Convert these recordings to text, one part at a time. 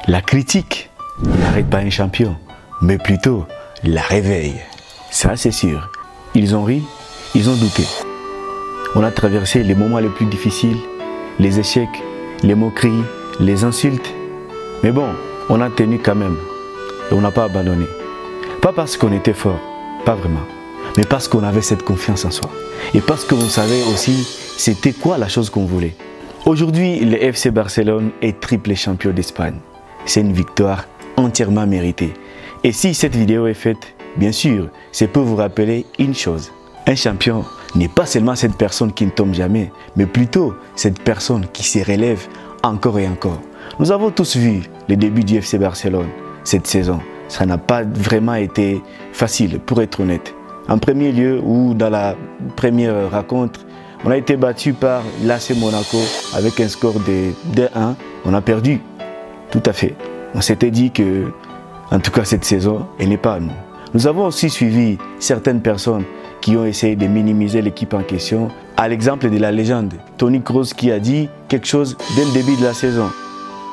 La critique n'arrête pas un champion, mais plutôt la réveille. Ça, c'est sûr. Ils ont ri, ils ont douté. On a traversé les moments les plus difficiles, les échecs, les moqueries, les insultes. Mais bon, on a tenu quand même. Et on n'a pas abandonné. Pas parce qu'on était fort, pas vraiment. Mais parce qu'on avait cette confiance en soi. Et parce qu'on savait aussi c'était quoi la chose qu'on voulait. Aujourd'hui, le FC Barcelone est triple champion d'Espagne. C'est une victoire entièrement méritée. Et si cette vidéo est faite, bien sûr, c'est pour vous rappeler une chose. Un champion n'est pas seulement cette personne qui ne tombe jamais, mais plutôt cette personne qui se relève encore et encore. Nous avons tous vu les débuts du FC Barcelone cette saison. Ça n'a pas vraiment été facile, pour être honnête. En premier lieu, ou dans la première rencontre, on a été battu par l'AC Monaco avec un score de 1. On a perdu, tout à fait. On s'était dit que, en tout cas cette saison, elle n'est pas à nous. Nous avons aussi suivi certaines personnes qui ont essayé de minimiser l'équipe en question. À l'exemple de la légende, Toni Kroos qui a dit quelque chose dès le début de la saison.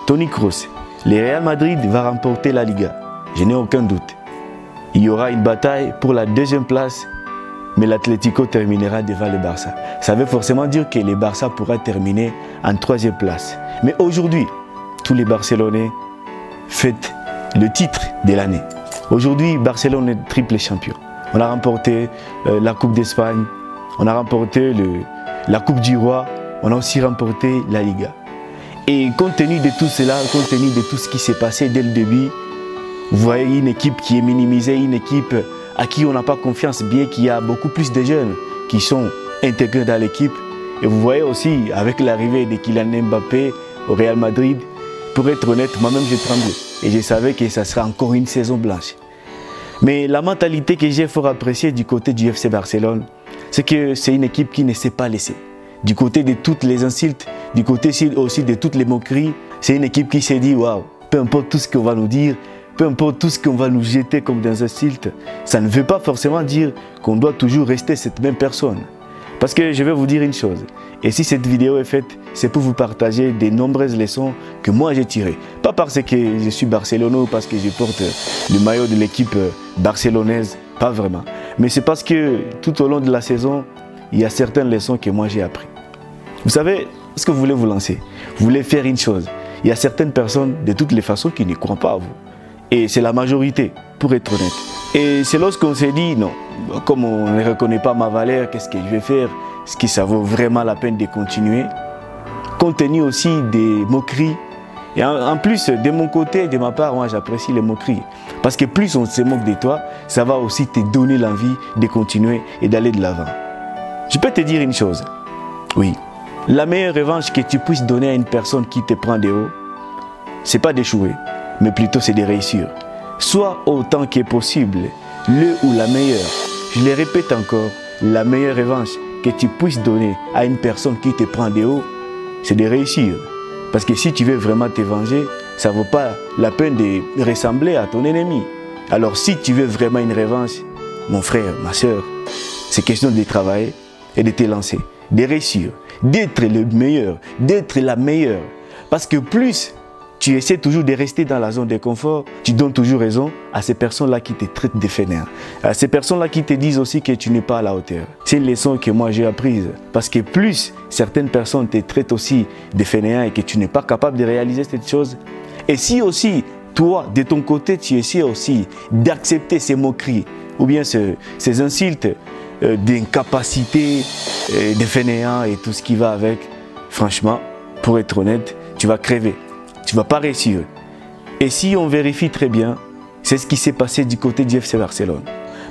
Toni Kroos, le Real Madrid va remporter la Liga. Je n'ai aucun doute. Il y aura une bataille pour la deuxième place, mais l'Atlético terminera devant le Barça. Ça veut forcément dire que le Barça pourra terminer en troisième place. Mais aujourd'hui, tous les Barcelonais fêtent le titre de l'année. Aujourd'hui, Barcelone est triple champion. On a remporté la Coupe d'Espagne, on a remporté la Coupe du Roi, on a aussi remporté la Liga. Et compte tenu de tout cela, compte tenu de tout ce qui s'est passé dès le début, vous voyez une équipe qui est minimisée, une équipe à qui on n'a pas confiance, bien qu'il y a beaucoup plus de jeunes qui sont intégrés dans l'équipe. Et vous voyez aussi, avec l'arrivée de Kylian Mbappé au Real Madrid, pour être honnête, moi-même j'ai tremblé. Et je savais que ça sera encore une saison blanche. Mais la mentalité que j'ai fort appréciée du côté du FC Barcelone, c'est que c'est une équipe qui ne s'est pas laissée. Du côté de toutes les insultes, du côté aussi de toutes les moqueries, c'est une équipe qui s'est dit, waouh, peu importe tout ce qu'on va nous dire, peu importe tout ce qu'on va nous jeter comme des insultes, ça ne veut pas forcément dire qu'on doit toujours rester cette même personne. Parce que je vais vous dire une chose, et si cette vidéo est faite, c'est pour vous partager des nombreuses leçons que moi j'ai tirées. Pas parce que je suis barcelono ou parce que je porte le maillot de l'équipe barcelonaise, pas vraiment. Mais c'est parce que tout au long de la saison, il y a certaines leçons que moi j'ai apprises. Vous savez, ce que vous voulez vous lancer, vous voulez faire une chose. Il y a certaines personnes de toutes les façons qui ne croient pas à vous. Et c'est la majorité, pour être honnête. Et c'est lorsqu'on s'est dit, non, comme on ne reconnaît pas ma valeur, qu'est-ce que je vais faire? Est-ce que ça vaut vraiment la peine de continuer? Compte tenu aussi des moqueries. Et en plus, de mon côté, de ma part, moi j'apprécie les moqueries. Parce que plus on se moque de toi, ça va aussi te donner l'envie de continuer et d'aller de l'avant. Je peux te dire une chose. Oui, la meilleure revanche que tu puisses donner à une personne qui te prend de haut, c'est pas d'échouer, mais plutôt c'est de réussir. Soit autant que possible, le ou la meilleure. Je le répète encore, la meilleure revanche que tu puisses donner à une personne qui te prend de haut, c'est de réussir. Parce que si tu veux vraiment te venger, ça ne vaut pas la peine de ressembler à ton ennemi. Alors si tu veux vraiment une revanche, mon frère, ma soeur, c'est question de travailler et de te lancer, de réussir, d'être le meilleur, d'être la meilleure. Parce que plus tu essaies toujours de rester dans la zone de confort, tu donnes toujours raison à ces personnes-là qui te traitent de fainéant. À ces personnes-là qui te disent aussi que tu n'es pas à la hauteur. C'est une leçon que moi j'ai apprise. Parce que plus certaines personnes te traitent aussi de fainéant et que tu n'es pas capable de réaliser cette chose, et si aussi, toi, de ton côté, tu essaies aussi d'accepter ces moqueries, ou bien ces insultes d'incapacité, de fainéant et tout ce qui va avec, franchement, pour être honnête, tu vas crever. Tu ne vas pas réussir. Et si on vérifie très bien, c'est ce qui s'est passé du côté du FC Barcelone.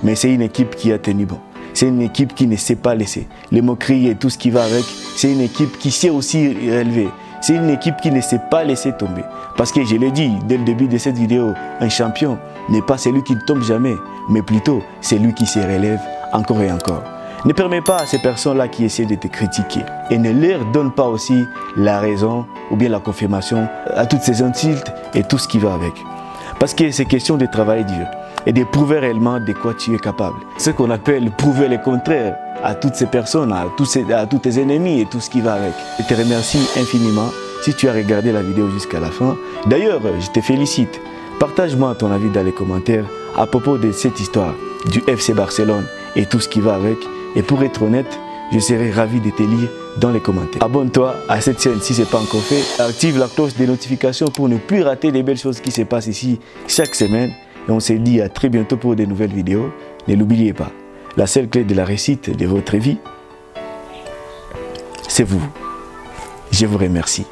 Mais c'est une équipe qui a tenu bon. C'est une équipe qui ne s'est pas laissée. Les moqueries et tout ce qui va avec, c'est une équipe qui s'est aussi relevée. C'est une équipe qui ne s'est pas laissée tomber. Parce que je l'ai dit dès le début de cette vidéo, un champion n'est pas celui qui ne tombe jamais, mais plutôt celui qui se relève encore et encore. Ne permets pas à ces personnes-là qui essaient de te critiquer et ne leur donne pas aussi la raison ou bien la confirmation à toutes ces insultes et tout ce qui va avec. Parce que c'est question de travailler dur et de prouver réellement de quoi tu es capable. Ce qu'on appelle prouver le contraire à toutes ces personnes, à tous tes ennemis et tout ce qui va avec. Je te remercie infiniment. si tu as regardé la vidéo jusqu'à la fin. D'ailleurs, je te félicite. Partage-moi ton avis dans les commentaires à propos de cette histoire du FC Barcelone et tout ce qui va avec. Et pour être honnête, je serai ravi de te lire dans les commentaires. Abonne-toi à cette chaîne si ce n'est pas encore fait. Active la cloche des notifications pour ne plus rater les belles choses qui se passent ici chaque semaine. Et on se dit à très bientôt pour de nouvelles vidéos. Ne l'oubliez pas, la seule clé de la réussite de votre vie, c'est vous. Je vous remercie.